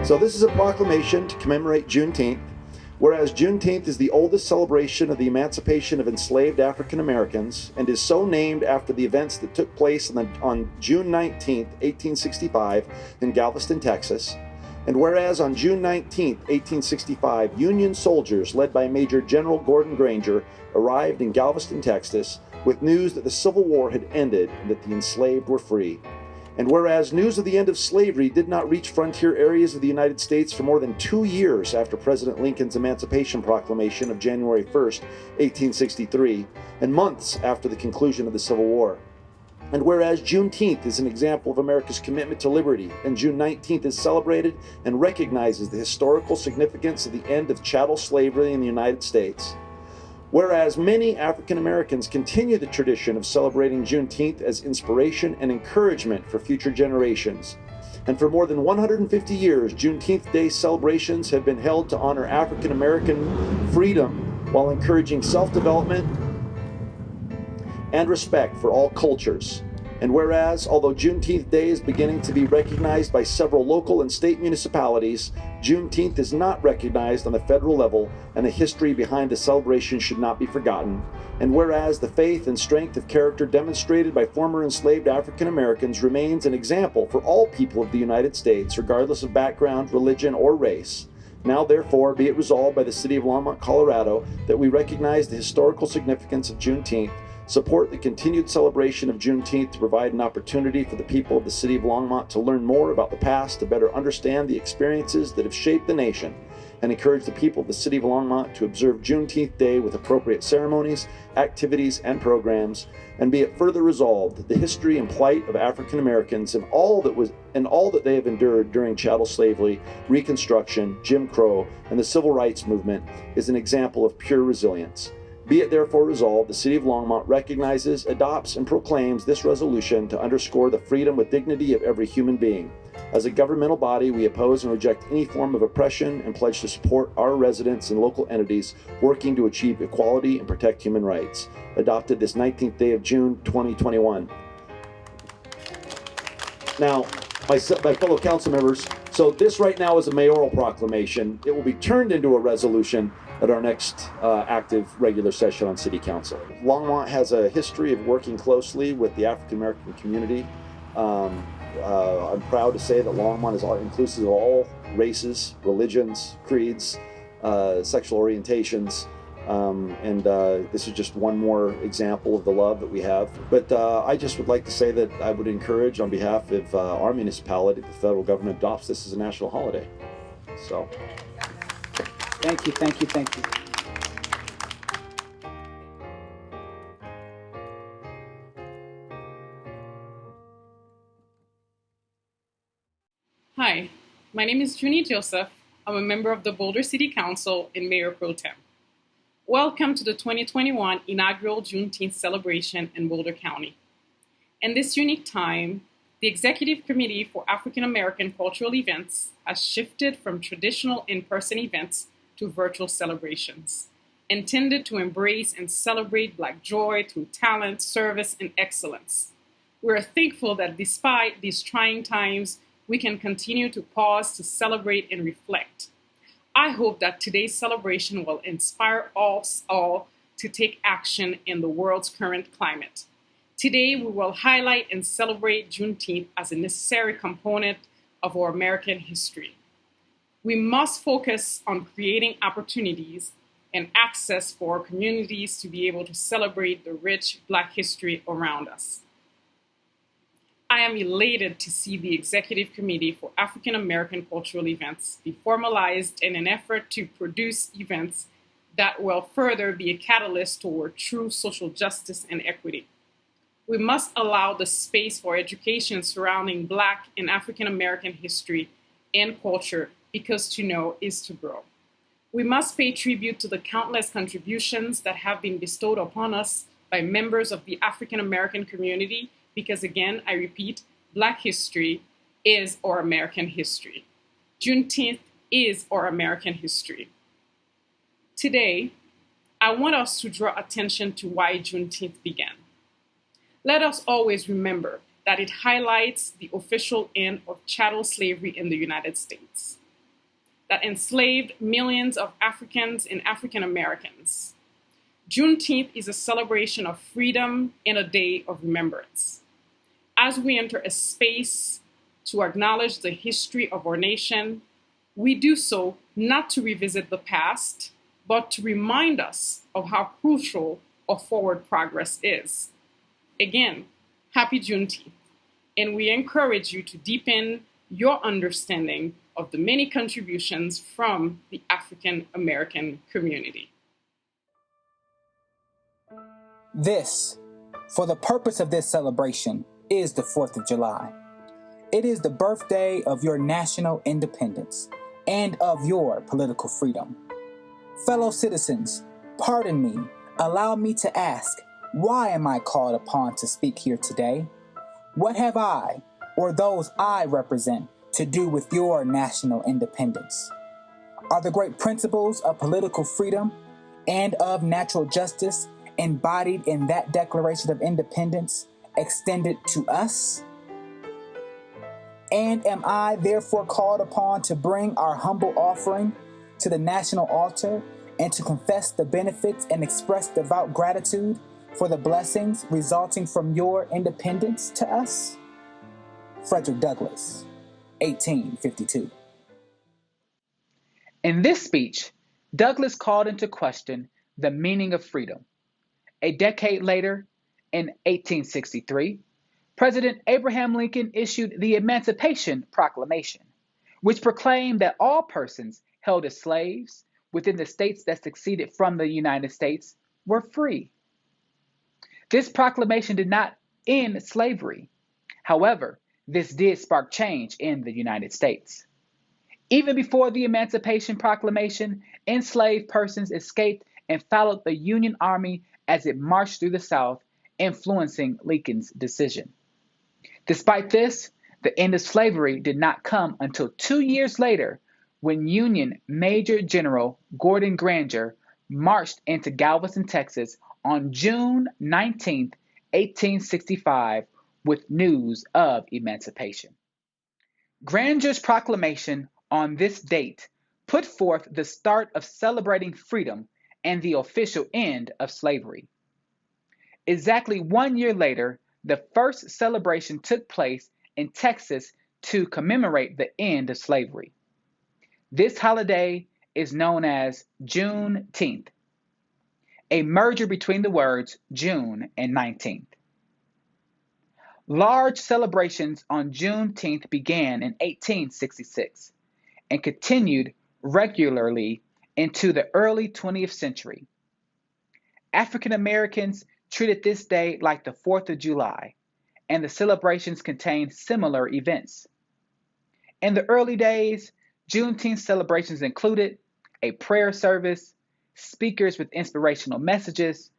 So this is a proclamation to commemorate Juneteenth. Whereas Juneteenth is the oldest celebration of the emancipation of enslaved African Americans and is so named after the events that took place on June 19, 1865 in Galveston, Texas. And whereas on June 19, 1865, Union soldiers led by Major General Gordon Granger arrived in Galveston, Texas with news that the Civil War had ended and that the enslaved were free. And whereas news of the end of slavery did not reach frontier areas of the United States for more than 2 years after President Lincoln's Emancipation Proclamation of January 1st, 1863, and months after the conclusion of the Civil War. And whereas Juneteenth is an example of America's commitment to liberty, and June 19th is celebrated and recognizes the historical significance of the end of chattel slavery in the United States. Whereas many African Americans continue the tradition of celebrating Juneteenth as inspiration and encouragement for future generations. And for more than 150 years, Juneteenth Day celebrations have been held to honor African American freedom while encouraging self-development and respect for all cultures. And whereas, although Juneteenth Day is beginning to be recognized by several local and state municipalities, Juneteenth is not recognized on the federal level, and the history behind the celebration should not be forgotten. And whereas the faith and strength of character demonstrated by former enslaved African Americans remains an example for all people of the United States, regardless of background, religion, or race. Now, therefore, be it resolved by the City of Longmont, Colorado, that we recognize the historical significance of Juneteenth, support the continued celebration of Juneteenth to provide an opportunity for the people of the City of Longmont to learn more about the past, to better understand the experiences that have shaped the nation, and encourage the people of the City of Longmont to observe Juneteenth Day with appropriate ceremonies, activities, and programs. And be it further resolved that the history and plight of African Americans and all that they have endured during chattel slavery, Reconstruction, Jim Crow, and the Civil Rights Movement is an example of pure resilience. Be it therefore resolved, the City of Longmont recognizes, adopts, and proclaims this resolution to underscore the freedom with dignity of every human being. As a governmental body, we oppose and reject any form of oppression and pledge to support our residents and local entities working to achieve equality and protect human rights. Adopted this 19th day of June, 2021. Now, my fellow council members, so this right now is a mayoral proclamation. It will be turned into a resolution at our next active regular session on City Council. Longmont has a history of working closely with the African American community. I'm proud to say that Longmont is inclusive of all races, religions, creeds, sexual orientations, and this is just one more example of the love that we have. But I just would like to say that I would encourage, on behalf of our municipality, the federal government adopts this as a national holiday. So. Thank you, thank you, thank you. Hi, my name is Junie Joseph. I'm a member of the Boulder City Council and Mayor Pro Tem. Welcome to the 2021 inaugural Juneteenth celebration in Boulder County. In this unique time, the Executive Committee for African American Cultural Events has shifted from traditional in-person events to virtual celebrations, intended to embrace and celebrate Black joy through talent, service, and excellence. We're thankful that despite these trying times, we can continue to pause to celebrate and reflect. I hope that today's celebration will inspire us all to take action in the world's current climate. Today, we will highlight and celebrate Juneteenth as a necessary component of our American history. We must focus on creating opportunities and access for our communities to be able to celebrate the rich Black history around us. I am elated to see the Executive Committee for African American Cultural Events be formalized in an effort to produce events that will further be a catalyst toward true social justice and equity. We must allow the space for education surrounding Black and African American history and culture, because to know is to grow. We must pay tribute to the countless contributions that have been bestowed upon us by members of the African American community, because again, I repeat, Black history is our American history. Juneteenth is our American history. Today, I want us to draw attention to why Juneteenth began. Let us always remember that it highlights the official end of chattel slavery in the United States. that enslaved millions of Africans and African Americans. Juneteenth is a celebration of freedom and a day of remembrance. As we enter a space to acknowledge the history of our nation, we do so not to revisit the past, but to remind us of how crucial our forward progress is. Again, happy Juneteenth, and we encourage you to deepen your understanding of the many contributions from the African American community. This, for the purpose of this celebration, is the 4th of July. It is the birthday of your national independence and of your political freedom. Fellow citizens, pardon me, allow me to ask, why am I called upon to speak here today? What have I, or those I represent, to do with your national independence? Are the great principles of political freedom and of natural justice embodied in that Declaration of Independence extended to us? And am I therefore called upon to bring our humble offering to the national altar and to confess the benefits and express devout gratitude for the blessings resulting from your independence to us? Frederick Douglass, 1852. In this speech, Douglass called into question the meaning of freedom. A decade later, in 1863, President Abraham Lincoln issued the Emancipation Proclamation, which proclaimed that all persons held as slaves within the states that seceded from the United States were free. This proclamation did not end slavery. However, this did spark change in the United States. Even before the Emancipation Proclamation, enslaved persons escaped and followed the Union Army as it marched through the South, influencing Lincoln's decision. Despite this, the end of slavery did not come until 2 years later, when Union Major General Gordon Granger marched into Galveston, Texas on June 19, 1865, with news of emancipation. Granger's proclamation on this date put forth the start of celebrating freedom and the official end of slavery. Exactly 1 year later, the first celebration took place in Texas to commemorate the end of slavery. This holiday is known as Juneteenth, a merger between the words June and 19th. Large celebrations on Juneteenth began in 1866 and continued regularly into the early 20th century. African Americans treated this day like the 4th of July, and the celebrations contained similar events. In the early days, Juneteenth celebrations included a prayer service, speakers with inspirational messages,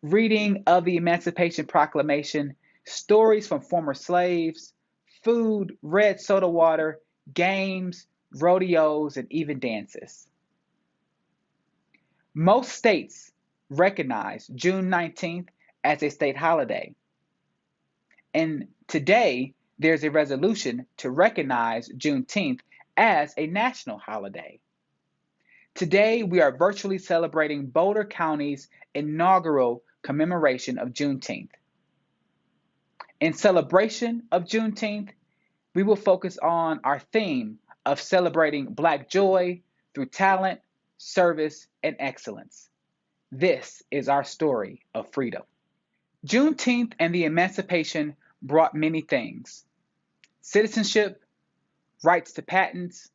reading of the Emancipation Proclamation, stories from former slaves, food, red soda water, games, rodeos, and even dances. Most states recognize June 19th as a state holiday. And today, there's a resolution to recognize Juneteenth as a national holiday. Today, we are virtually celebrating Boulder County's inaugural commemoration of Juneteenth. In celebration of Juneteenth, we will focus on our theme of celebrating Black joy through talent, service, and excellence. This is our story of freedom. Juneteenth and the Emancipation brought many things: citizenship, rights to patents,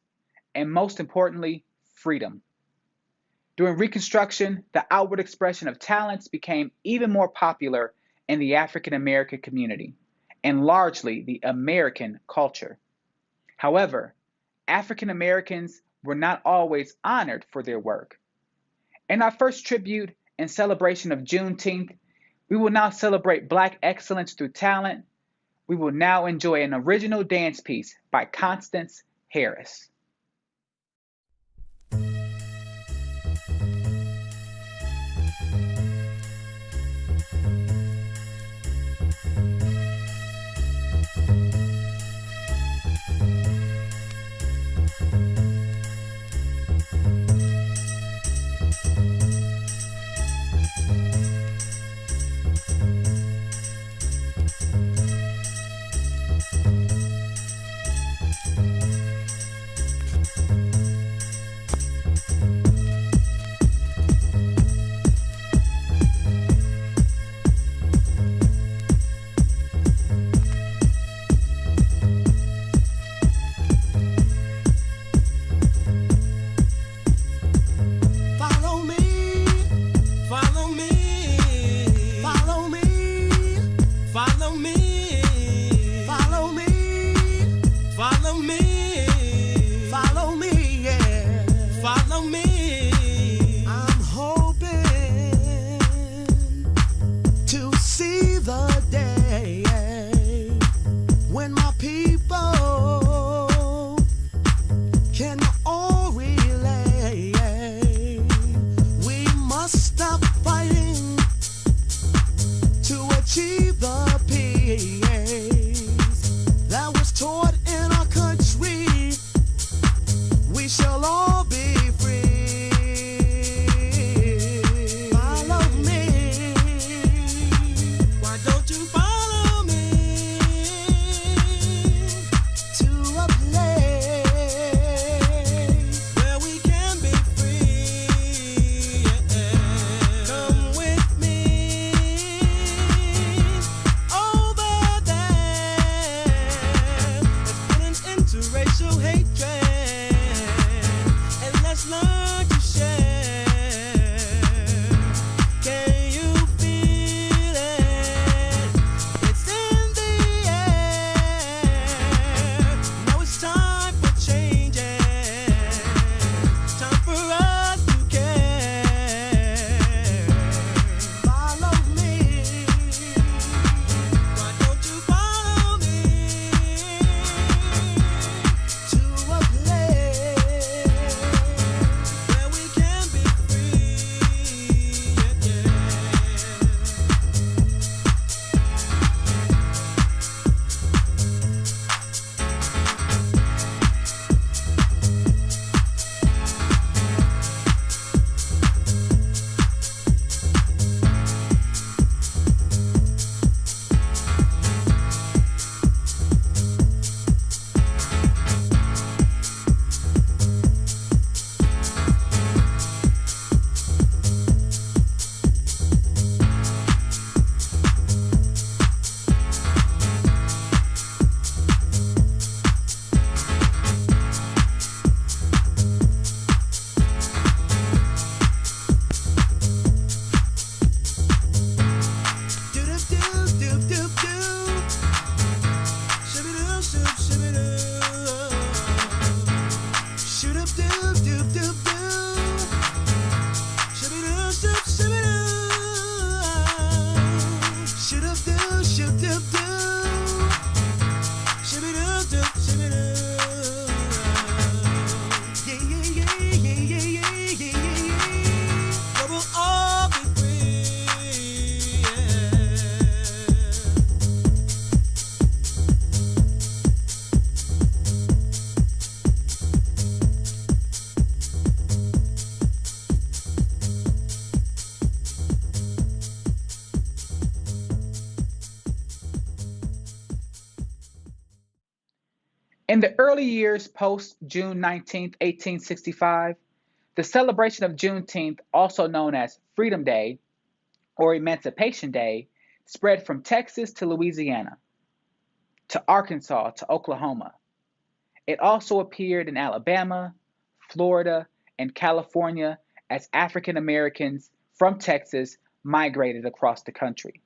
and most importantly, freedom. During Reconstruction, the outward expression of talents became even more popular in the African American community and largely the American culture. However, African Americans were not always honored for their work. In our first tribute and celebration of Juneteenth, we will now celebrate Black excellence through talent. We will now enjoy an original dance piece by Constance Harris. and my people can all relate. We must stop fighting to achieve the peace that was taught in our country. We shall all be free. Follow me. Why don't you follow me to a place where we can be free? Come with me over there. Let's put an end to racial hatred and let's learn to share. Can you feel it? It's in the air. Now it's time for changes. Time for us to care. Follow me. Why don't you follow me to a place where we can be free? In the early years post June 19, 1865, the celebration of Juneteenth, also known as Freedom Day or Emancipation Day, spread from Texas to Louisiana, to Arkansas, to Oklahoma. It also appeared in Alabama, Florida, and California as African Americans from Texas migrated across the country.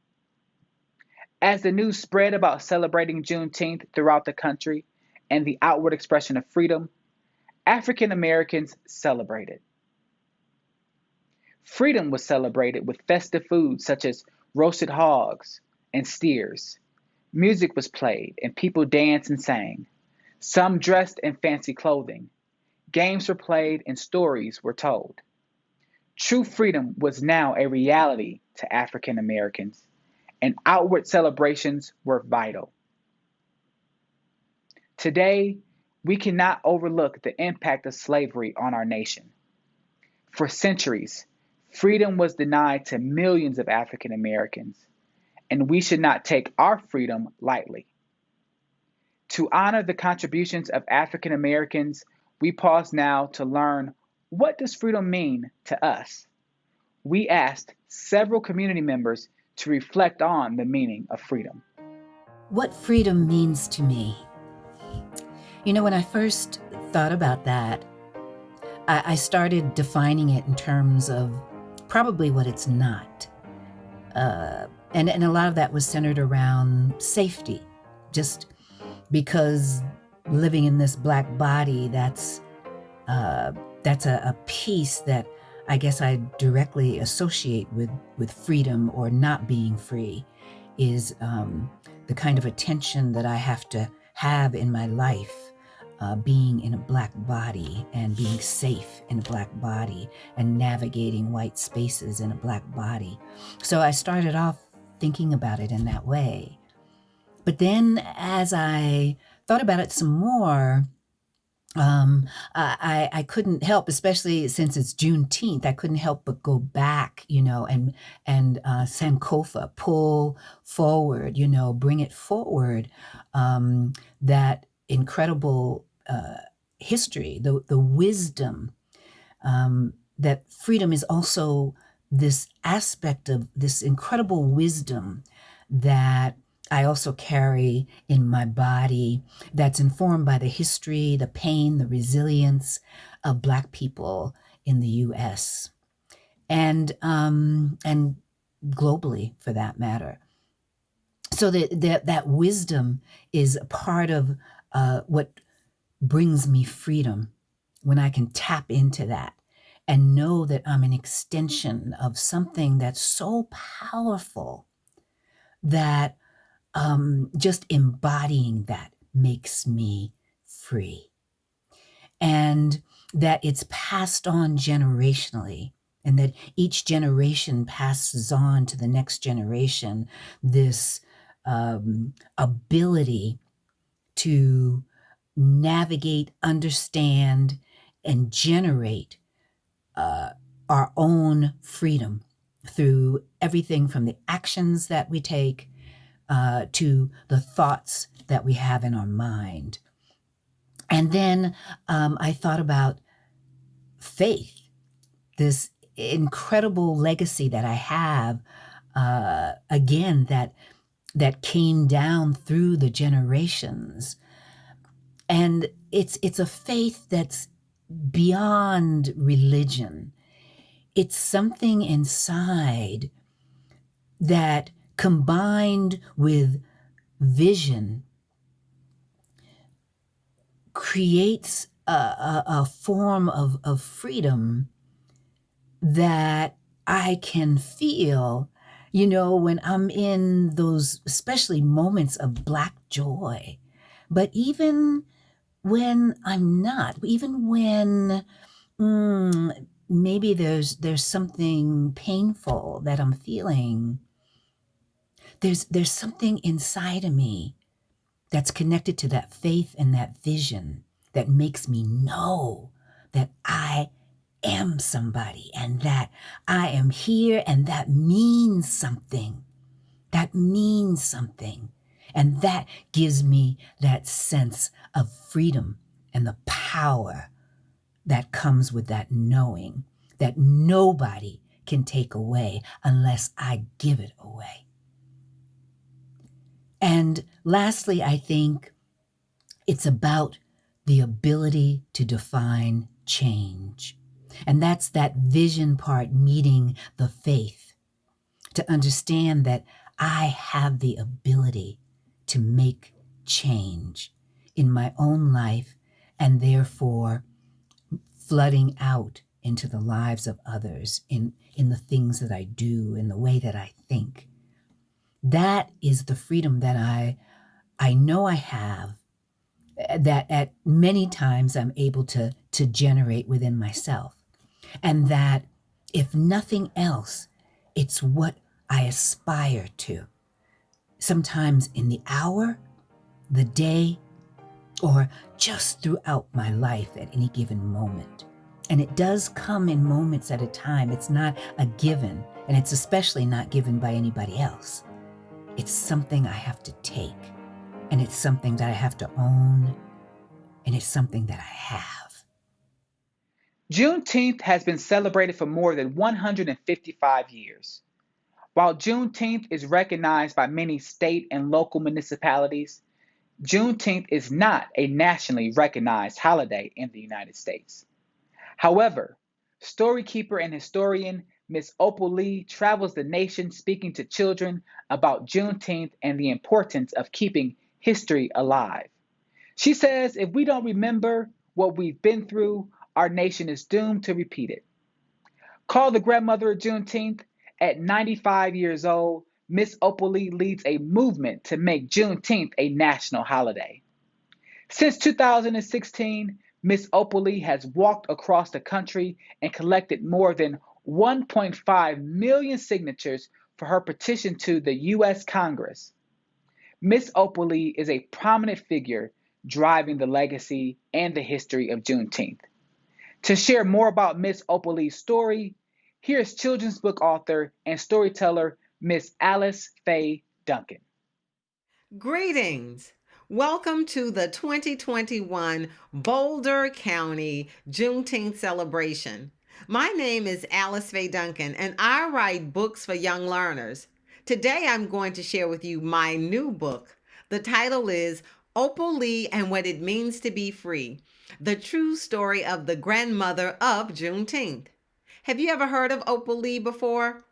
As the news spread about celebrating Juneteenth throughout the country and the outward expression of freedom, African Americans celebrated. Freedom was celebrated with festive foods such as roasted hogs and steers. Music was played and people danced and sang. Some dressed in fancy clothing. Games were played and stories were told. True freedom was now a reality to African Americans, and outward celebrations were vital. Today, we cannot overlook the impact of slavery on our nation. For centuries, freedom was denied to millions of African Americans, and we should not take our freedom lightly. To honor the contributions of African Americans, we pause now to learn, what does freedom mean to us? We asked several community members to reflect on the meaning of freedom. What freedom means to me? You know, when I first thought about that, I started defining it in terms of probably what it's not. And a lot of that was centered around safety, just because living in this Black body, that's a piece that I guess I directly associate with freedom or not being free, is the kind of attention that I have to have in my life, being in a Black body and being safe in a Black body and navigating white spaces in a Black body. So I started off thinking about it in that way. But then as I thought about it some more, I couldn't help, especially since it's Juneteenth, I couldn't help but go back, and Sankofa, pull forward, bring it forward, that incredible history, the wisdom, that freedom is also this aspect of this incredible wisdom that I also carry in my body, that's informed by the history, the pain, the resilience of Black people in the U.S. and globally, for that matter. So that wisdom is a part of what brings me freedom, when I can tap into that and know that I'm an extension of something that's so powerful that just embodying that makes me free. And that it's passed on generationally, and that each generation passes on to the next generation this ability to navigate, understand, and generate our own freedom through everything from the actions that we take to the thoughts that we have in our mind. And then I thought about faith, this incredible legacy that I have, again, that came down through the generations. And it's a faith that's beyond religion. It's something inside that, combined with vision, creates a form of freedom that I can feel, when I'm in those, especially moments of Black joy. But even when I'm not, even when maybe there's something painful that I'm feeling, there's something inside of me that's connected to that faith and that vision that makes me know that I am somebody and that I am here, and that means something. That means something. And that gives me that sense of freedom and the power that comes with that knowing that nobody can take away unless I give it away. And lastly, I think it's about the ability to define change. And that's that vision part meeting the faith, to understand that I have the ability to make change in my own life, and therefore flooding out into the lives of others in the things that I do, in the way that I think. That is the freedom that I know I have, that at many times I'm able to generate within myself. And that, if nothing else, it's what I aspire to. Sometimes in the hour, the day, or just throughout my life at any given moment. And it does come in moments at a time. It's not a given, and it's especially not given by anybody else. It's something I have to take, and it's something that I have to own, and it's something that I have. Juneteenth has been celebrated for more than 155 years. While Juneteenth is recognized by many state and local municipalities, Juneteenth is not a nationally recognized holiday in the United States. However, storykeeper and historian Miss Opal Lee travels the nation speaking to children about Juneteenth and the importance of keeping history alive. She says if we don't remember what we've been through, our nation is doomed to repeat it. Called the Grandmother of Juneteenth, at 95 years old, Miss Opal Lee leads a movement to make Juneteenth a national holiday. Since 2016, Miss Opal Lee has walked across the country and collected more than 1.5 million signatures for her petition to the U.S. Congress. Miss Opal Lee is a prominent figure driving the legacy and the history of Juneteenth. To share more about Miss Opal Lee's story, here's children's book author and storyteller Miss Alice Faye Duncan. Greetings. Welcome to the 2021 Boulder County Juneteenth celebration. My name is Alice Faye Duncan, and I write books for young learners. Today I'm going to share with you my new book. The title is Opal Lee and What It Means to Be Free, the true story of the grandmother of Juneteenth. Have you ever heard of Opal Lee before?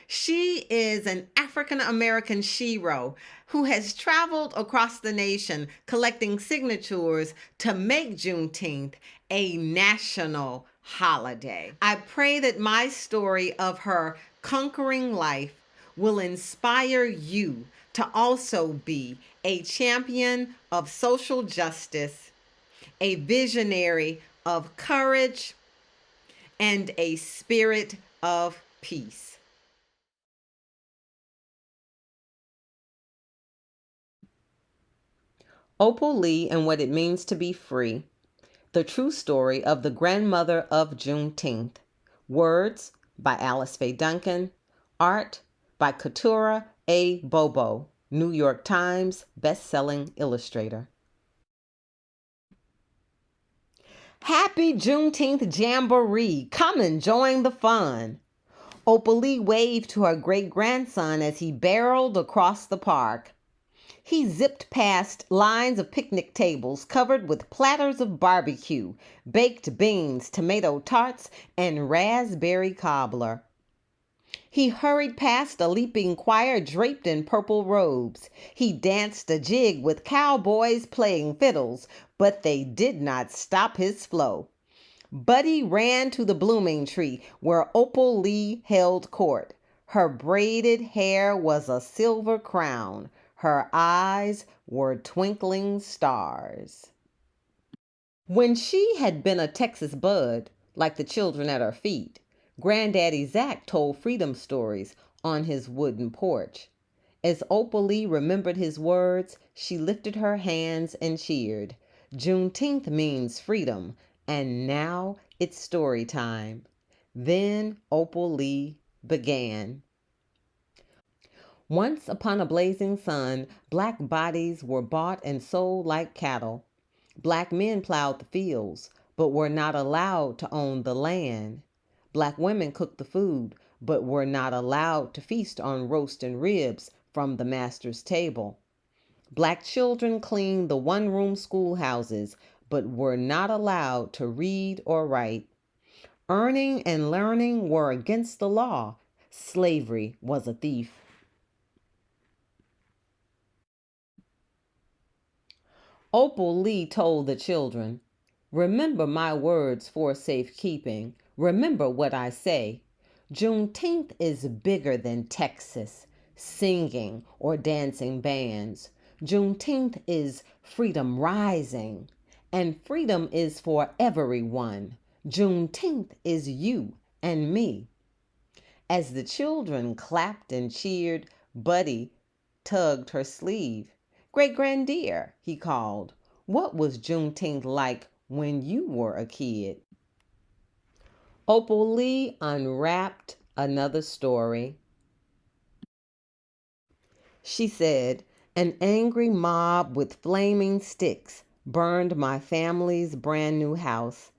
She is an African-American shero who has traveled across the nation collecting signatures to make Juneteenth a national holiday. I pray that my story of her conquering life will inspire you to also be a champion of social justice, a visionary of courage, and a spirit of peace. Opal Lee and What It Means to Be Free, the true story of the grandmother of Juneteenth. Words by Alice Faye Duncan. Art by Katura A. Bobo, New York Times best-selling illustrator. Happy Juneteenth Jamboree! Come and join the fun. Opal Lee waved to her great-grandson as he barreled across the park. He zipped past lines of picnic tables covered with platters of barbecue, baked beans, tomato tarts, and raspberry cobbler. He hurried past a leaping choir draped in purple robes. He danced a jig with cowboys playing fiddles, but they did not stop his flow. Buddy ran to the blooming tree where Opal Lee held court. Her braided hair was a silver crown. Her eyes were twinkling stars. When she had been a Texas bud, like the children at her feet, Granddaddy Zach told freedom stories on his wooden porch. As Opal Lee remembered his words, she lifted her hands and cheered. Juneteenth means freedom, and now it's story time. Then Opal Lee began. Once upon a blazing sun, black bodies were bought and sold like cattle. Black men plowed the fields, but were not allowed to own the land. Black women cooked the food, but were not allowed to feast on roast and ribs from the master's table. Black children cleaned the one-room schoolhouses, but were not allowed to read or write. Earning and learning were against the law. Slavery was a thief. Opal Lee told the children, "Remember my words for safekeeping. Remember what I say. Juneteenth is bigger than Texas, singing or dancing bands. Juneteenth is freedom rising, and freedom is for everyone. Juneteenth is you and me." As the children clapped and cheered, Buddy tugged her sleeve. "Great-granddear," he called, "what was Juneteenth like when you were a kid?" Opal Lee unwrapped another story. She said, "An angry mob with flaming sticks burned my family's brand new house.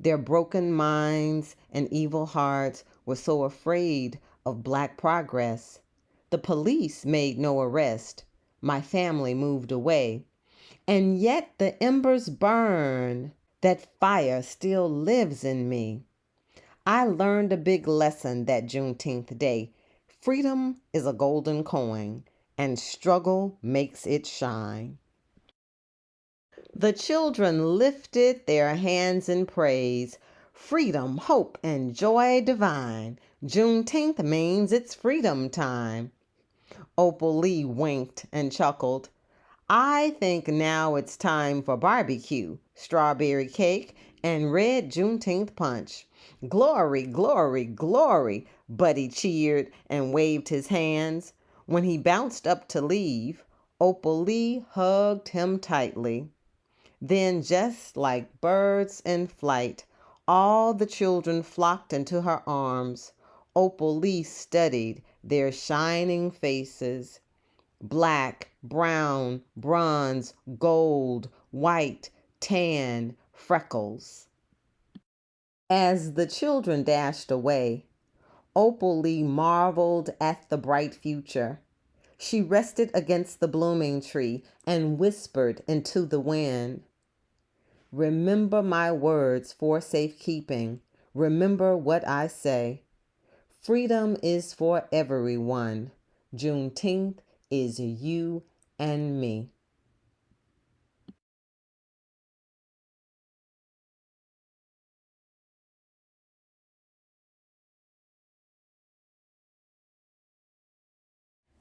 Their broken minds and evil hearts were so afraid of Black progress. The police made no arrest. My family moved away. And yet the embers burn. That fire still lives in me. I learned a big lesson that Juneteenth day. Freedom is a golden coin, and struggle makes it shine." The children lifted their hands in praise. Freedom, hope, and joy divine. Juneteenth means it's freedom time. Opal Lee winked and chuckled. I think now it's time for barbecue, strawberry cake, and red Juneteenth punch. Glory, glory, glory, Buddy cheered and waved his hands. When he bounced up to leave, Opal Lee hugged him tightly. Then, just like birds in flight, all the children flocked into her arms. Opal Lee studied their shining faces. Black, brown, bronze, gold, white, tan, freckles. As the children dashed away, Opal Lee marveled at the bright future. She rested against the blooming tree and whispered into the wind, "Remember my words for safekeeping. Remember what I say. Freedom is for everyone. Juneteenth is you and me."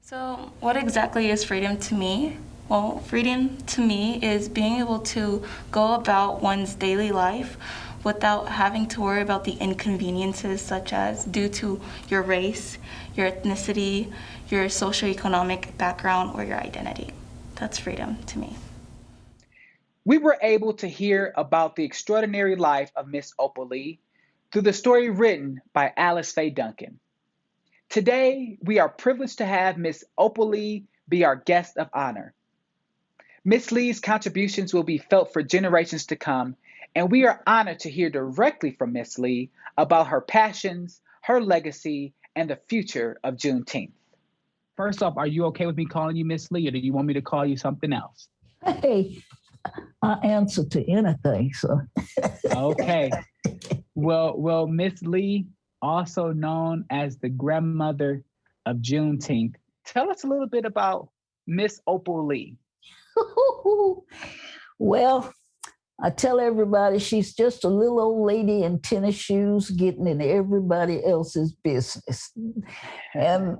So, what exactly is freedom to me? Well, freedom to me is being able to go about one's daily life without having to worry about the inconveniences such as due to your race, your ethnicity, your socioeconomic background, or your identity. That's freedom to me. We were able to hear about the extraordinary life of Miss Opal Lee through the story written by Alice Faye Duncan. Today, we are privileged to have Miss Opal Lee be our guest of honor. Miss Lee's contributions will be felt for generations to come, and we are honored to hear directly from Miss Lee about her passions, her legacy, and the future of Juneteenth. First off, are you okay with me calling you Miss Lee, or do you want me to call you something else? Hey, I answer to anything, so. Okay. Well, Miss Lee, also known as the Grandmother of Juneteenth, tell us a little bit about Miss Opal Lee. Well, I tell everybody she's just a little old lady in tennis shoes getting in everybody else's business. And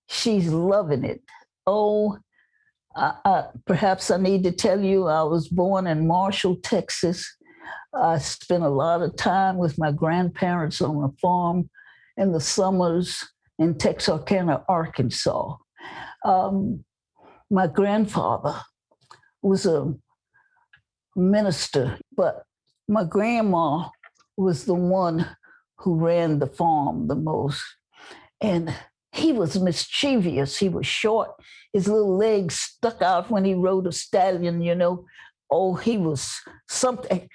she's loving it. Oh, perhaps I need to tell you I was born in Marshall, Texas. I spent a lot of time with my grandparents on a farm in the summers in Texarkana, Arkansas. My grandfather was a minister, but my grandma was the one who ran the farm the most. And he was mischievous. He was short. His little legs stuck out when he rode a stallion, you know. Oh, he was something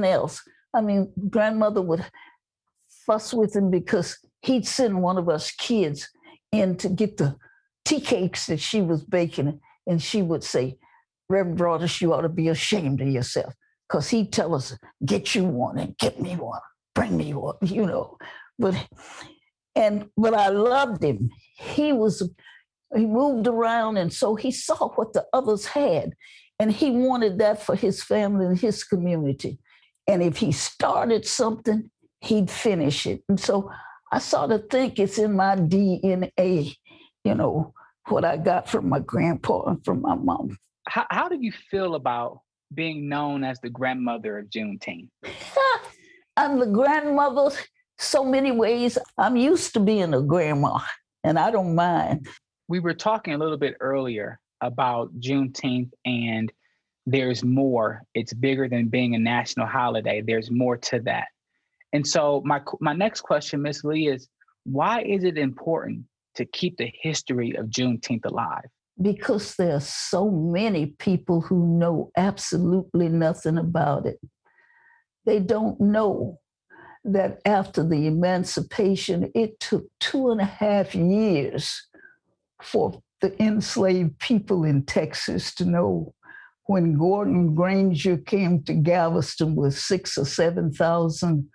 else. I mean, grandmother would fuss with him because he'd send one of us kids in to get the tea cakes that she was baking. And she would say, "Reverend Broadus, you ought to be ashamed of yourself." Because he'd tell us, "Get you one and get me one, bring me one," you know. But I loved him. He moved around, and so he saw what the others had. And he wanted that for his family and his community. And if he started something, he'd finish it. And so I sort of think it's in my DNA, you know, what I got from my grandpa and from my mom. How do you feel about being known as the Grandmother of Juneteenth? I'm the grandmother so many ways. I'm used to being a grandma, and I don't mind. We were talking a little bit earlier about Juneteenth, and there's more. It's bigger than being a national holiday. There's more to that. And so my next question, Ms. Lee, is why is it important to keep the history of Juneteenth alive? Because there are so many people who know absolutely nothing about it. They don't know that after the emancipation, it took 2.5 years for the enslaved people in Texas to know when Gordon Granger came to Galveston with 6,000 or 7,000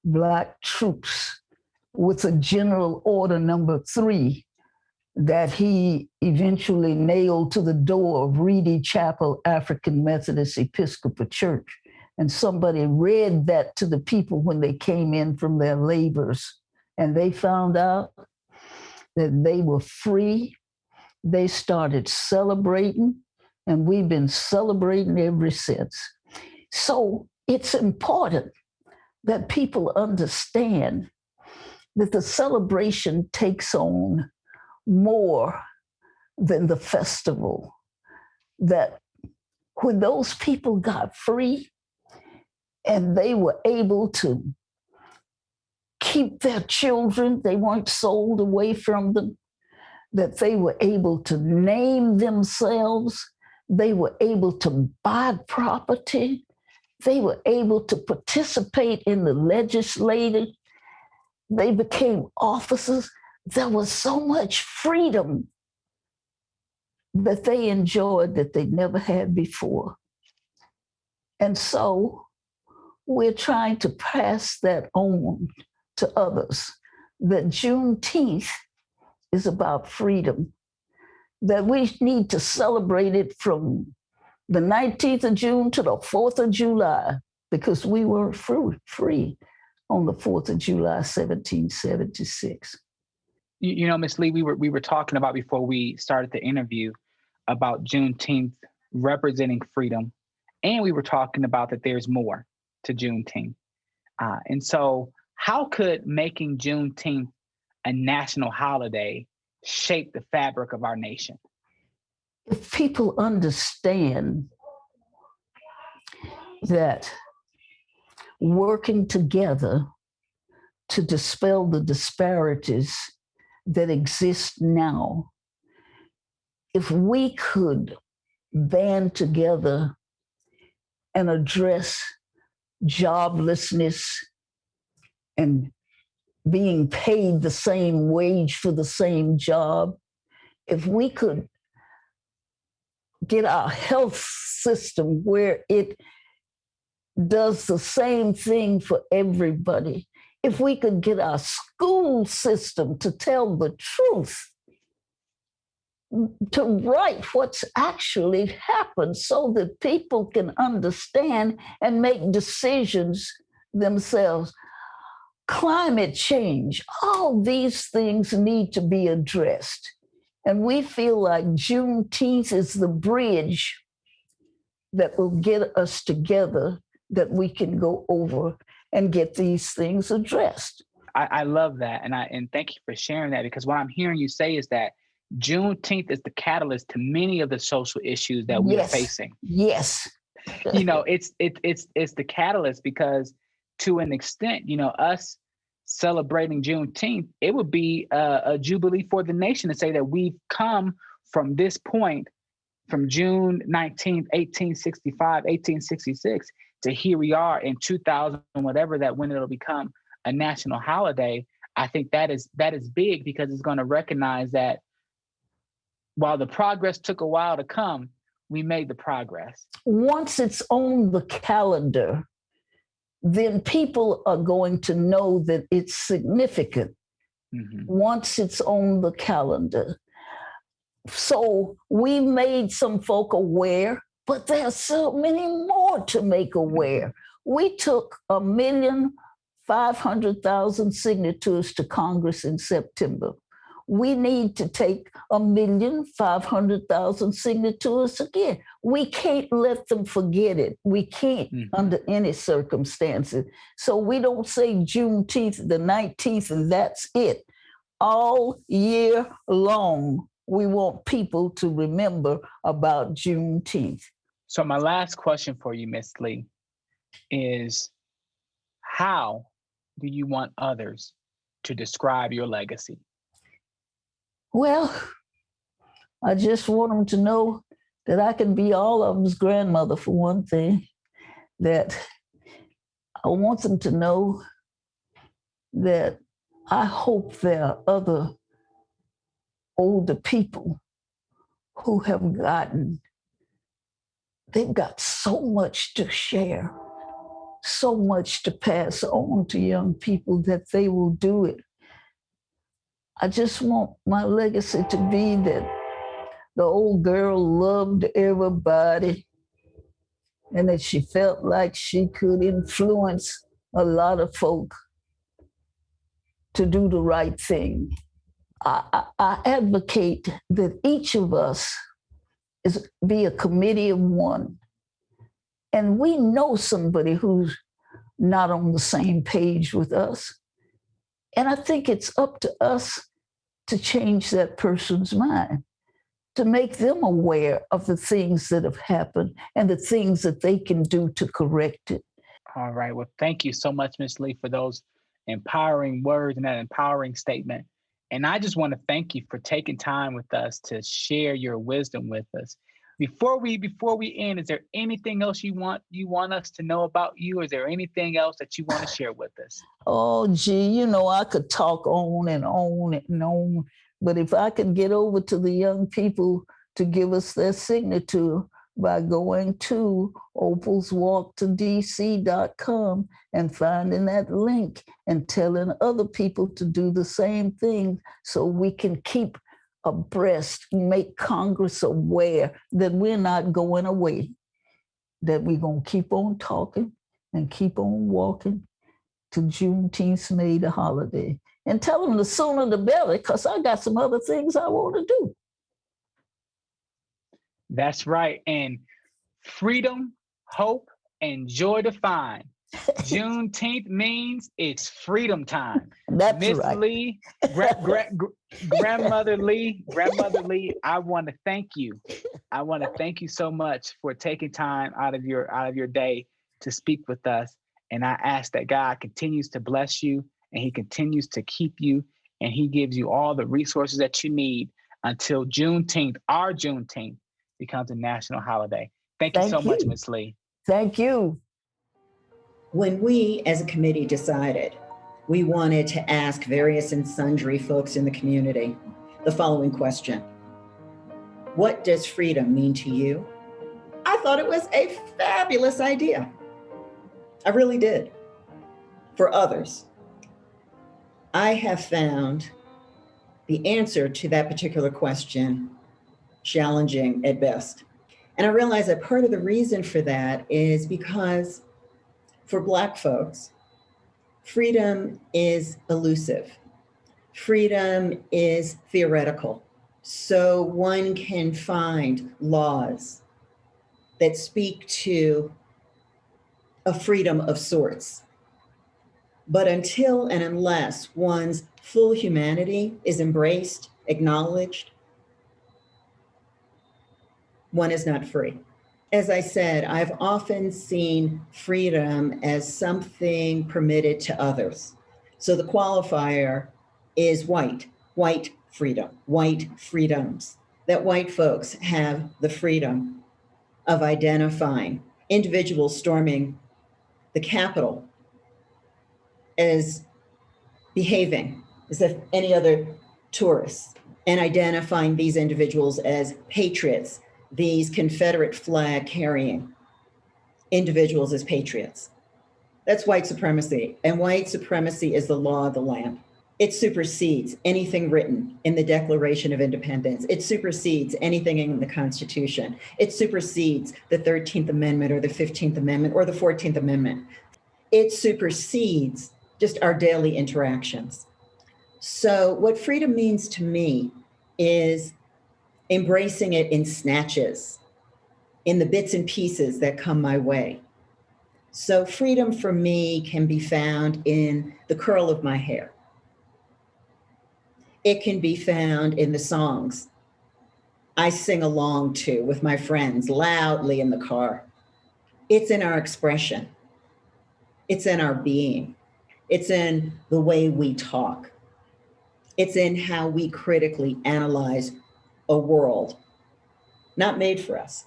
Black troops with a General Order number 3 that he eventually nailed to the door of Reedy Chapel African Methodist Episcopal Church. And somebody read that to the people when they came in from their labors. And they found out that they were free. They started celebrating, and we've been celebrating ever since. So it's important that people understand that the celebration takes on more than the festival. That when those people got free and they were able to keep their children, they weren't sold away from them, that they were able to name themselves, they were able to buy property, they were able to participate in the legislature, they became officers. There was so much freedom that they enjoyed that they never had before. And so we're trying to pass that on to others, that Juneteenth is about freedom, that we need to celebrate it from the 19th of June to the 4th of July, because we were free on the 4th of July, 1776. You know, Miss Lee, we were talking about before we started the interview about Juneteenth representing freedom, and we were talking about that there's more to Juneteenth. And so how could making Juneteenth a national holiday shape the fabric of our nation? If people understand that working together to dispel the disparities that exist now, if we could band together and address joblessness and being paid the same wage for the same job, if we could get our health system where it does the same thing for everybody, if we could get our school system to tell the truth, to write what's actually happened so that people can understand and make decisions themselves. Climate change, all these things need to be addressed. And we feel like Juneteenth is the bridge that will get us together, that we can go over and get these things addressed. I love that. And thank you for sharing that, because what I'm hearing you say is that Juneteenth is the catalyst to many of the social issues that we are facing. Yes. You know, it's the catalyst, because to an extent, you know, us celebrating Juneteenth, it would be a jubilee for the nation to say that we've come from this point, from June 19th, 1865, 1866, to here we are in 2000, whatever that, when it'll become a national holiday. I think that is big, because it's going to recognize that while the progress took a while to come, we made the progress. Once it's on the calendar, then people are going to know that it's significant. Mm-hmm. Once it's on the calendar. So we made some folk aware, but there's so many more to make aware. We took 1,500,000 signatures to Congress in September. We need to take 1,500,000 signatures again. We can't let them forget it. We can't under any circumstances. So we don't say Juneteenth, the 19th, and that's it. All year long, we want people to remember about Juneteenth. So my last question for you, Miss Lee, is how do you want others to describe your legacy? Well, I just want them to know that I can be all of them's grandmother, for one thing. That I want them to know that I hope there are other older people who have they've got so much to share, so much to pass on to young people, that they will do it. I just want my legacy to be that the old girl loved everybody, and that she felt like she could influence a lot of folk to do the right thing. I advocate that each of us be a committee of one. And we know somebody who's not on the same page with us. And I think it's up to us to change that person's mind, to make them aware of the things that have happened and the things that they can do to correct it. All right. Well, thank you so much, Ms. Lee, for those empowering words and that empowering statement. And I just want to thank you for taking time with us to share your wisdom with us. Before we end, is there anything else you want us to know about you? Is there anything else that you want to share with us? Oh, gee, I could talk on and on and on. But if I could get over to the young people to give us their signature by going to opalswalktodc.com and finding that link and telling other people to do the same thing so we can keep abreast, make Congress aware that we're not going away, that we're going to keep on talking and keep on walking to Juneteenth made a holiday. And tell them the sooner the better, because I got some other things I want to do. That's right. And freedom, hope, and joy to find. Juneteenth means it's freedom time. That's Miss right. Lee, Grandmother Lee, I want to thank you. I want to thank you so much for taking time out of your day to speak with us. And I ask that God continues to bless you and he continues to keep you and he gives you all the resources that you need until Juneteenth, our Juneteenth, becomes a national holiday. Thank you so much, Miss Lee. Thank you. When we, as a committee, decided we wanted to ask various and sundry folks in the community the following question: what does freedom mean to you? I thought it was a fabulous idea. I really did. For others, I have found the answer to that particular question challenging at best. And I realize that part of the reason for that is because for Black folks, freedom is elusive. Freedom is theoretical. So one can find laws that speak to a freedom of sorts. But until and unless one's full humanity is embraced, acknowledged, one is not free. As I said, I've often seen freedom as something permitted to others. So the qualifier is white freedom, white freedoms, that white folks have the freedom of identifying individuals storming the Capitol as behaving as if any other tourists and identifying these individuals as patriots, these Confederate flag carrying individuals as patriots. That's white supremacy. And white supremacy is the law of the land. It supersedes anything written in the Declaration of Independence. It supersedes anything in the Constitution. It supersedes the 13th Amendment or the 15th Amendment or the 14th Amendment. It supersedes just our daily interactions. So what freedom means to me is embracing it in snatches, in the bits and pieces that come my way. So freedom for me can be found in the curl of my hair. It can be found in the songs I sing along to with my friends loudly in the car. It's in our expression. It's in our being. It's in the way we talk. It's in how we critically analyze a world not made for us.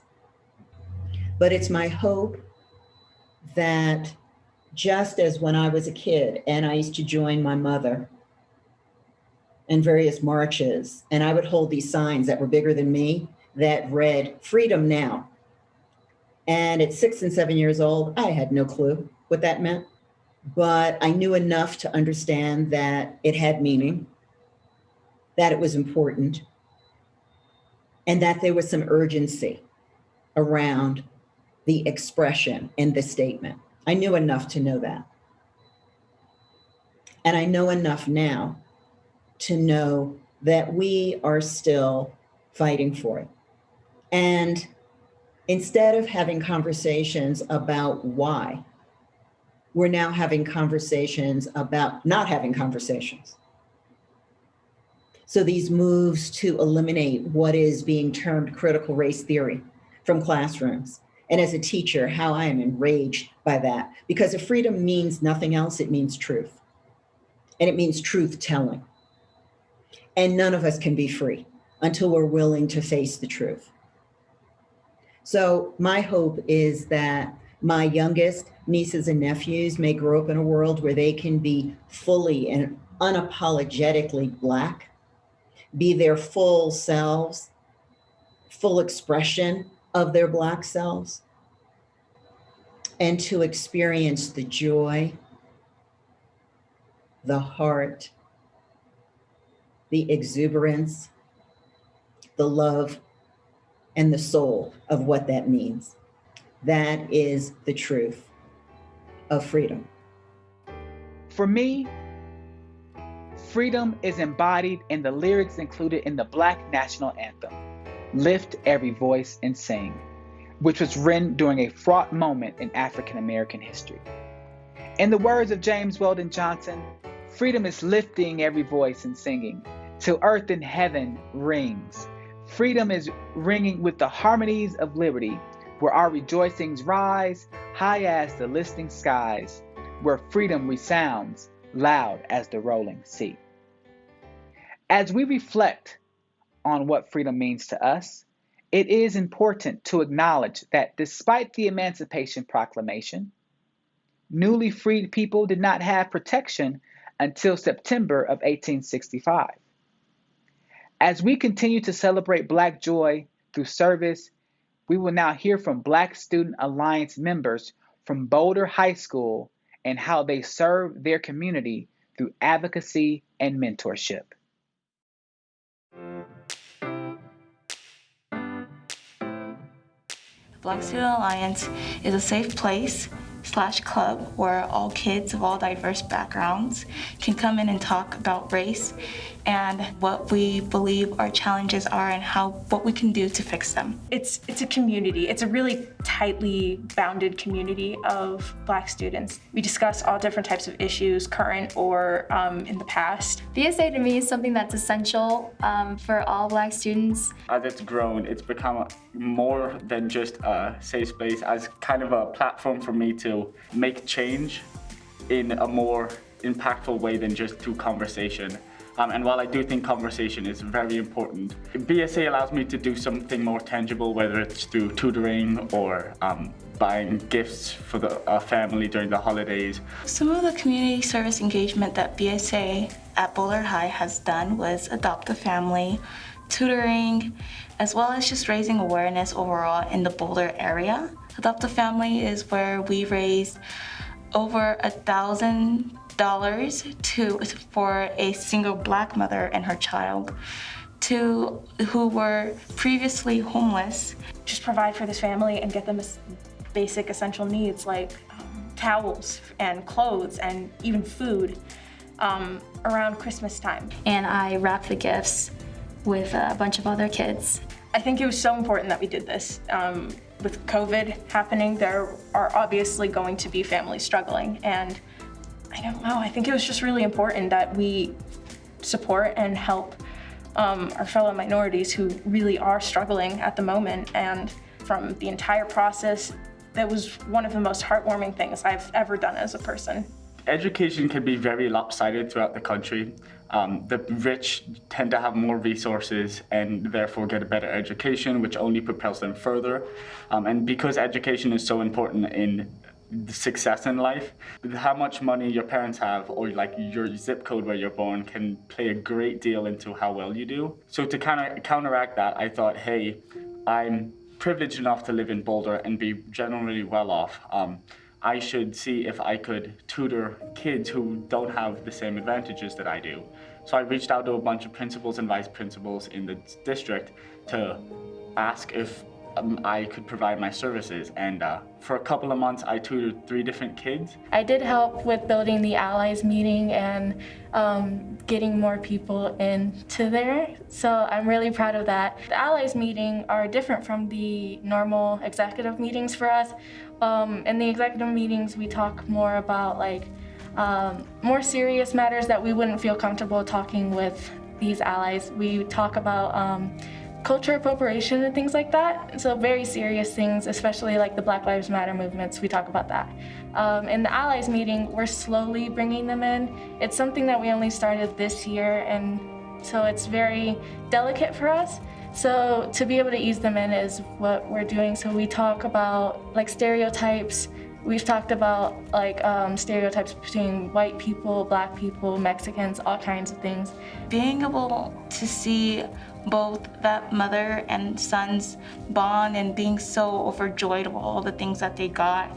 But it's my hope that just as when I was a kid and I used to join my mother in various marches, and I would hold these signs that were bigger than me that read "Freedom Now." And at 6 and 7 years old, I had no clue what that meant, but I knew enough to understand that it had meaning, that it was important, and that there was some urgency around the expression in the statement. I knew enough to know that. And I know enough now to know that we are still fighting for it. And instead of having conversations about why, we're now having conversations about not having conversations. So these moves to eliminate what is being termed critical race theory from classrooms. And as a teacher, how I am enraged by that, because if freedom means nothing else, it means truth. And it means truth telling. And none of us can be free until we're willing to face the truth. So my hope is that my youngest nieces and nephews may grow up in a world where they can be fully and unapologetically Black, be their full selves, full expression of their Black selves, and to experience the joy, the heart, the exuberance, the love, and the soul of what that means. That is the truth of freedom. For me, freedom is embodied in the lyrics included in the Black National Anthem, Lift Every Voice and Sing, which was written during a fraught moment in African American history. In the words of James Weldon Johnson, freedom is lifting every voice and singing, till earth and heaven rings. Freedom is ringing with the harmonies of liberty, where our rejoicings rise, high as the listening skies, where freedom resounds, loud as the rolling sea. As we reflect on what freedom means to us, it is important to acknowledge that despite the Emancipation Proclamation, newly freed people did not have protection until September of 1865. As we continue to celebrate Black joy through service, we will now hear from Black Student Alliance members from Boulder High School and how they serve their community through advocacy and mentorship. Black Student Alliance is a safe place / club where all kids of all diverse backgrounds can come in and talk about race and what we believe our challenges are and what we can do to fix them. It's a community. It's a really tightly bounded community of Black students. We discuss all different types of issues, current or in the past. BSA to me is something that's essential for all Black students. As it's grown, it's become more than just a safe space, as kind of a platform for me to make change in a more impactful way than just through conversation. And while I do think conversation is very important, BSA allows me to do something more tangible, whether it's through tutoring or buying gifts for the family during the holidays. Some of the community service engagement that BSA at Boulder High has done was adopt a family, tutoring, as well as just raising awareness overall in the Boulder area. Adopt a Family is where we raised over $1,000 for a single Black mother and her child who were previously homeless. Just provide for this family and get them basic essential needs like towels and clothes and even food around Christmas time. And I wrapped the gifts with a bunch of other kids. I think it was so important that we did this. With COVID happening, there are obviously going to be families struggling, and I don't know, I think it was just really important that we support and help our fellow minorities who really are struggling at the moment. And from the entire process, that was one of the most heartwarming things I've ever done as a person. Education can be very lopsided throughout the country. The rich tend to have more resources and therefore get a better education, which only propels them further. And because education is so important in the success in life, how much money your parents have or like your zip code where you're born can play a great deal into how well you do. So to kind of counteract that, I thought, hey, I'm privileged enough to live in Boulder and be generally well off. I should see if I could tutor kids who don't have the same advantages that I do. So I reached out to a bunch of principals and vice principals in the district to ask if I could provide my services. And for a couple of months, I tutored 3 different kids. I did help with building the Allies meeting and getting more people into there, so I'm really proud of that. The Allies meeting are different from the normal executive meetings for us. In the executive meetings, we talk more about like more serious matters that we wouldn't feel comfortable talking with these allies. We talk about culture appropriation and things like that. So very serious things, especially like the Black Lives Matter movements, we talk about that. In the Allies meeting, we're slowly bringing them in. It's something that we only started this year, and so it's very delicate for us. So to be able to ease them in is what we're doing. So we talk about like stereotypes. We've talked about like stereotypes between white people, Black people, Mexicans, all kinds of things. Being able to see both that mother and son's bond and being so overjoyed with all the things that they got,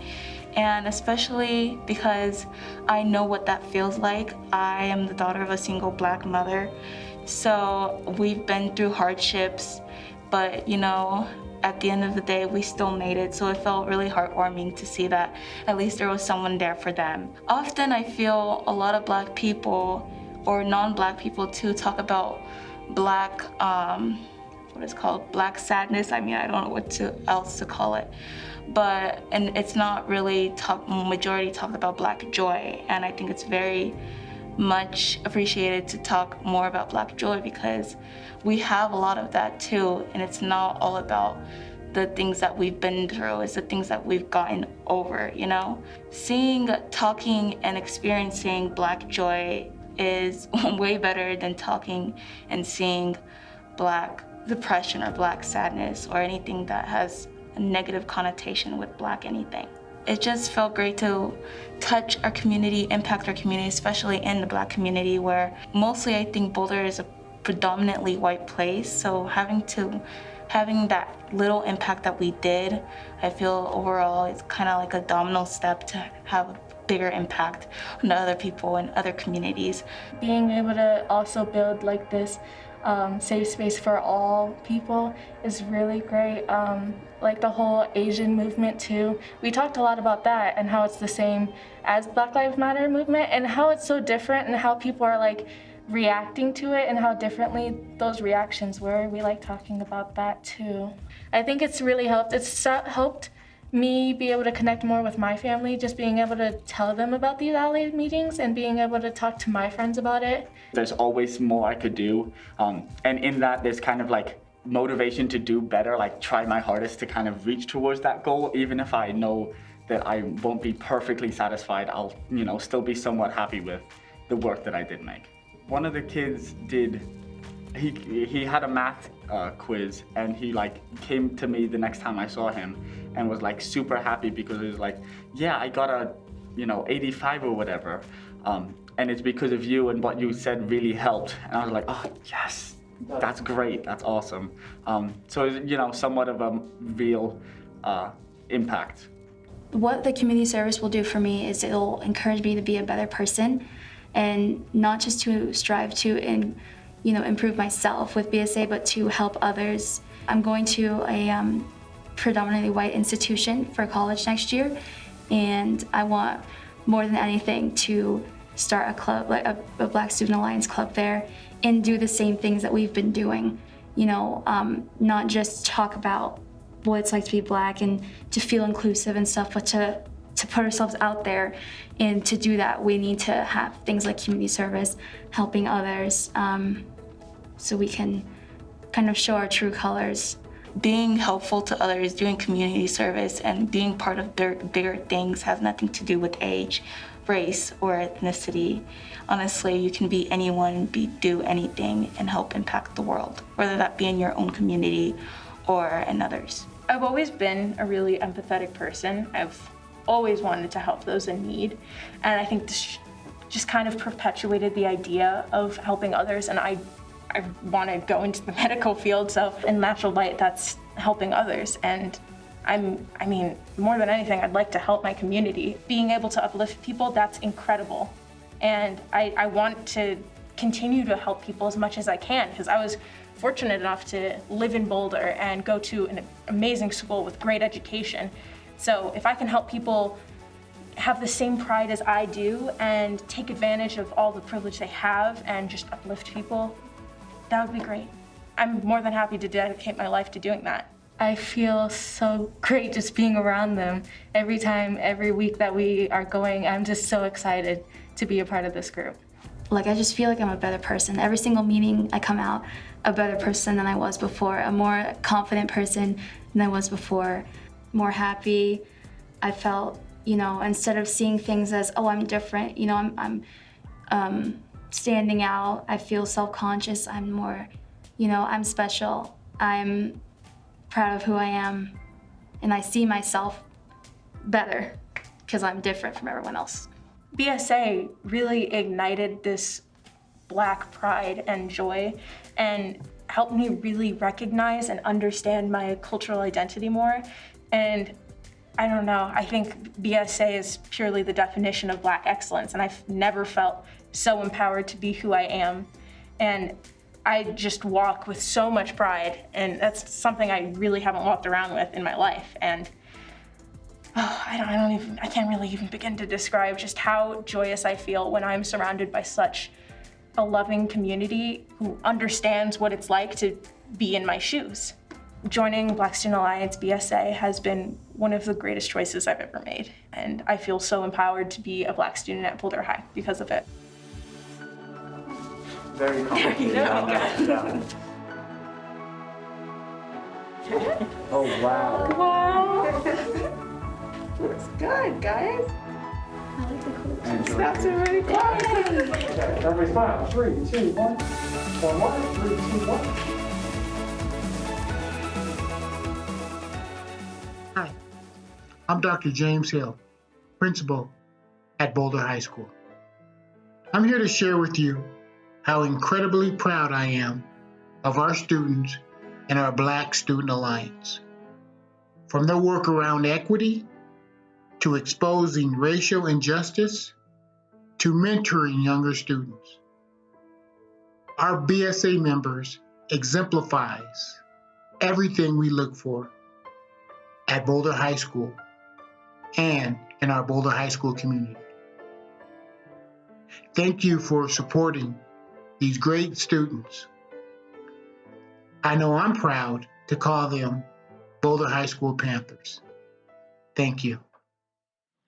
and especially because I know what that feels like. I am the daughter of a single Black mother, so we've been through hardships, but you know, at the end of the day, we still made it, so it felt really heartwarming to see that at least there was someone there for them. Often I feel a lot of Black people, or non-Black people too, talk about Black, what is called, Black sadness. I mean, I don't know what else to call it. And it's not really majority talk about Black joy, and I think it's very much appreciated to talk more about Black joy, because we have a lot of that too, and it's not all about the things that we've been through, it's the things that we've gotten over, you know? Seeing, talking, and experiencing Black joy is way better than talking and seeing Black depression or Black sadness or anything that has a negative connotation with Black anything. It just felt great to touch our community, impact our community, especially in the Black community, where mostly I think Boulder is a predominantly white place. So having that little impact that we did, I feel overall it's kind of like a domino step to have a bigger impact on other people and other communities. Being able to also build like this safe space for all people is really great. Like the whole Asian movement too. We talked a lot about that and how it's the same as Black Lives Matter movement and how it's so different and how people are like reacting to it and how differently those reactions were. We like talking about that too. I think it's really helped. It's helped me be able to connect more with my family, just being able to tell them about these Allies meetings and being able to talk to my friends about it. There's always more I could do. And in that, there's kind of like motivation to do better, like try my hardest to kind of reach towards that goal. Even if I know that I won't be perfectly satisfied, I'll, still be somewhat happy with the work that I did make. One of the kids he had a math quiz, and he came to me the next time I saw him and was super happy because he was like, yeah, I got a 85 or whatever, and it's because of you and what you said really helped. And I was like, oh yes, that's great, that's awesome. So somewhat of a real impact. What the community service will do for me is it'll encourage me to be a better person, and not just to strive to improve myself with BSA, but to help others. I'm going to a predominantly white institution for college next year, and I want more than anything to start a club, like a Black Student Alliance club there, and do the same things that we've been doing. Not just talk about what it's like to be Black and to feel inclusive and stuff, but to put ourselves out there. And to do that, we need to have things like community service, helping others, so we can kind of show our true colors. Being helpful to others, doing community service, and being part of bigger things has nothing to do with age, race, or ethnicity. Honestly, you can be anyone, do anything, and help impact the world, whether that be in your own community or in others. I've always been a really empathetic person. I've always wanted to help those in need, and I think this just kind of perpetuated the idea of helping others, and I want to go into the medical field, so in natural light, that's helping others. And I mean, more than anything, I'd like to help my community. Being able to uplift people, that's incredible. And I want to continue to help people as much as I can, because I was fortunate enough to live in Boulder and go to an amazing school with great education. So if I can help people have the same pride as I do and take advantage of all the privilege they have and just uplift people, that would be great. I'm more than happy to dedicate my life to doing that. I feel so great just being around them. Every week that we are going, I'm just so excited to be a part of this group. Like, I just feel like I'm a better person. Every single meeting I come out a better person than I was before, a more confident person than I was before, more happy. I felt, instead of seeing things as, oh, I'm different, I'm standing out, I feel self-conscious, I'm more, I'm special, I'm proud of who I am, and I see myself better because I'm different from everyone else. BSA really ignited this Black pride and joy and helped me really recognize and understand my cultural identity more. And I don't know, I think BSA is purely the definition of Black excellence, and I've never felt so empowered to be who I am. And I just walk with so much pride, and that's something I really haven't walked around with in my life. And I can't really even begin to describe just how joyous I feel when I'm surrounded by such a loving community who understands what it's like to be in my shoes. Joining Black Student Alliance BSA has been one of the greatest choices I've ever made, and I feel so empowered to be a Black student at Boulder High because of it. Very There you go. Oh, wow. Wow. Looks good, guys. I like the quote. Snaps are really close. Okay, everybody smile. 3, 2, 1. 1, 3, 2, 1. Hi, I'm Dr. James Hill, principal at Boulder High School. I'm here to share with you how incredibly proud I am of our students and our Black Student Alliance. From their work around equity, to exposing racial injustice, to mentoring younger students. Our BSA members exemplifies everything we look for at Boulder High School and in our Boulder High School community. Thank you for supporting these great students. I know I'm proud to call them Boulder High School Panthers. Thank you.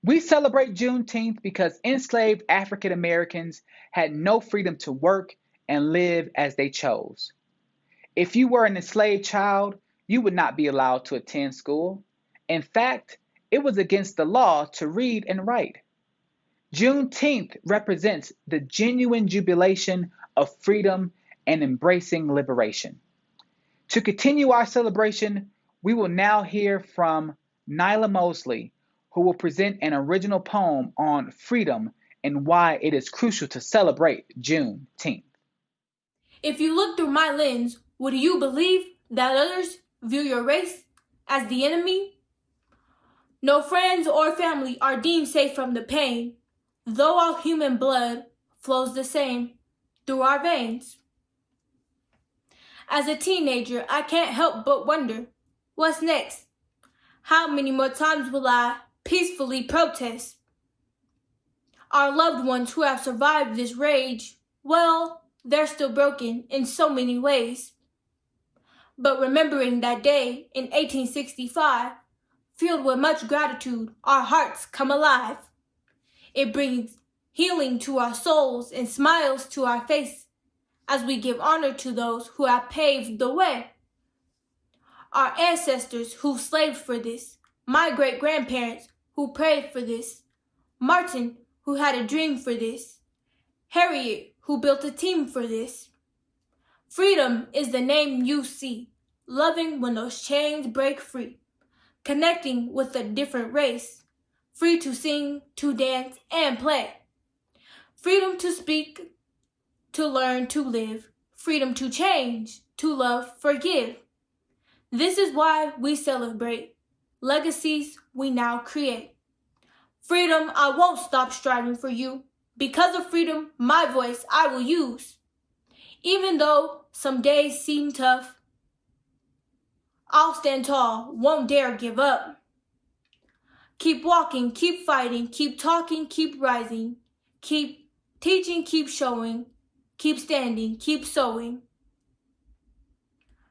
We celebrate Juneteenth because enslaved African Americans had no freedom to work and live as they chose. If you were an enslaved child, you would not be allowed to attend school. In fact, it was against the law to read and write. Juneteenth represents the genuine jubilation of freedom and embracing liberation. To continue our celebration, we will now hear from Nyla Mosley, who will present an original poem on freedom and why it is crucial to celebrate Juneteenth. If you look through my lens, would you believe that others view your race as the enemy? No friends or family are deemed safe from the pain, though all human blood flows the same through our veins. As a teenager, I can't help but wonder, what's next? How many more times will I peacefully protest? Our loved ones who have survived this rage, well, they're still broken in so many ways. But remembering that day in 1865, filled with much gratitude, our hearts come alive. It brings healing to our souls and smiles to our face as we give honor to those who have paved the way. Our ancestors who slaved for this, my great-grandparents who prayed for this, Martin who had a dream for this, Harriet who built a team for this. Freedom is the name you see, loving when those chains break free, connecting with a different race, free to sing, to dance, and play. Freedom to speak, to learn, to live, freedom to change, to love, forgive. This is why we celebrate legacies we now create. Freedom, I won't stop striving for you. Because of freedom, my voice I will use. Even though some days seem tough, I'll stand tall, won't dare give up. Keep walking, keep fighting, keep talking, keep rising, keep teaching, keep showing, keep standing, keep sowing.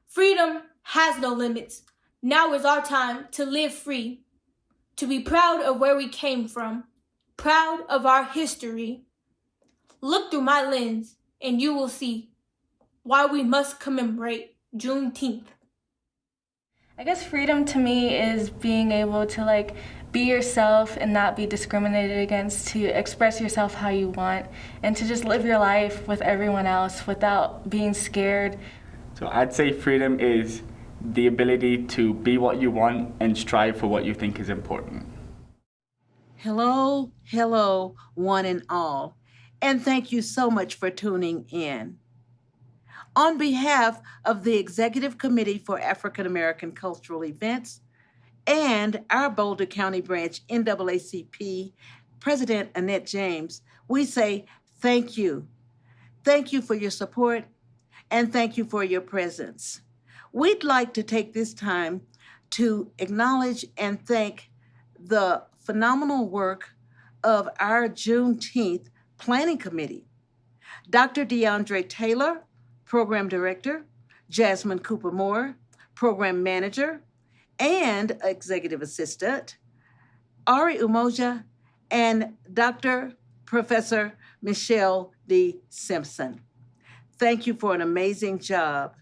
Freedom has no limits. Now is our time to live free, to be proud of where we came from, proud of our history. Look through my lens and you will see why we must commemorate Juneteenth. I guess freedom to me is being able to be yourself and not be discriminated against, to express yourself how you want, and to just live your life with everyone else without being scared. So I'd say freedom is the ability to be what you want and strive for what you think is important. Hello, hello, one and all, and thank you so much for tuning in. On behalf of the Executive Committee for African American Cultural Events and our Boulder County Branch NAACP President Annette James, we say thank you. Thank you for your support and thank you for your presence. We'd like to take this time to acknowledge and thank the phenomenal work of our Juneteenth Planning Committee. Dr. DeAndre Taylor, Program Director, Jasmine Cooper Moore, Program Manager and Executive Assistant, Ari Umoja, and Dr. Professor Michelle D. Simpson. Thank you for an amazing job,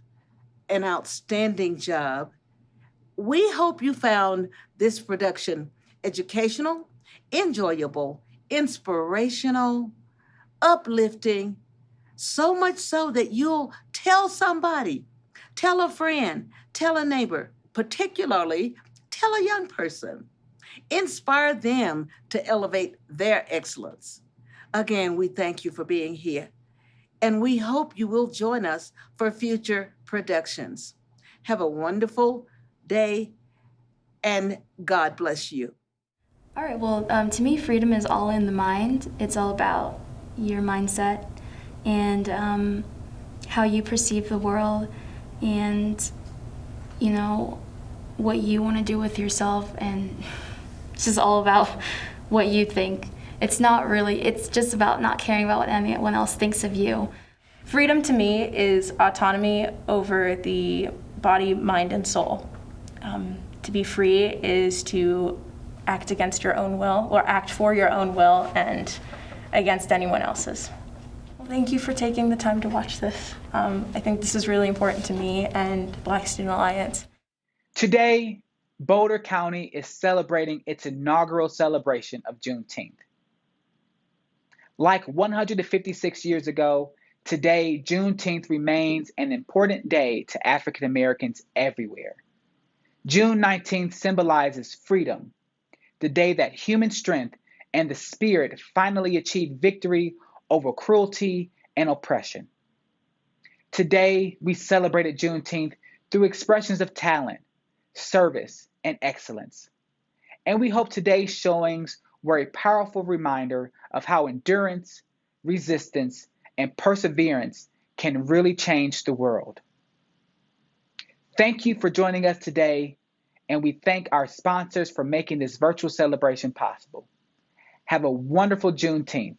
an outstanding job. We hope you found this production educational, enjoyable, inspirational, uplifting, so much so that you'll tell somebody, tell a friend, tell a neighbor, particularly tell a young person. Inspire them to elevate their excellence. Again, we thank you for being here, and we hope you will join us for future productions. Have a wonderful day, and God bless you. All right, well, to me, freedom is all in the mind. It's all about your mindset and how you perceive the world and, what you want to do with yourself, and it's just all about what you think. It's just about not caring about what anyone else thinks of you. Freedom to me is autonomy over the body, mind, and soul. To be free is to act against your own will, or act for your own will and against anyone else's. Well, thank you for taking the time to watch this. I think this is really important to me and Black Student Alliance. Today, Boulder County is celebrating its inaugural celebration of Juneteenth. Like 156 years ago, today, Juneteenth remains an important day to African Americans everywhere. June 19th symbolizes freedom, the day that human strength and the spirit finally achieved victory over cruelty and oppression. Today, we celebrated Juneteenth through expressions of talent, service, and excellence. And we hope today's showings were a powerful reminder of how endurance, resistance, and perseverance can really change the world. Thank you for joining us today, and we thank our sponsors for making this virtual celebration possible. Have a wonderful Juneteenth.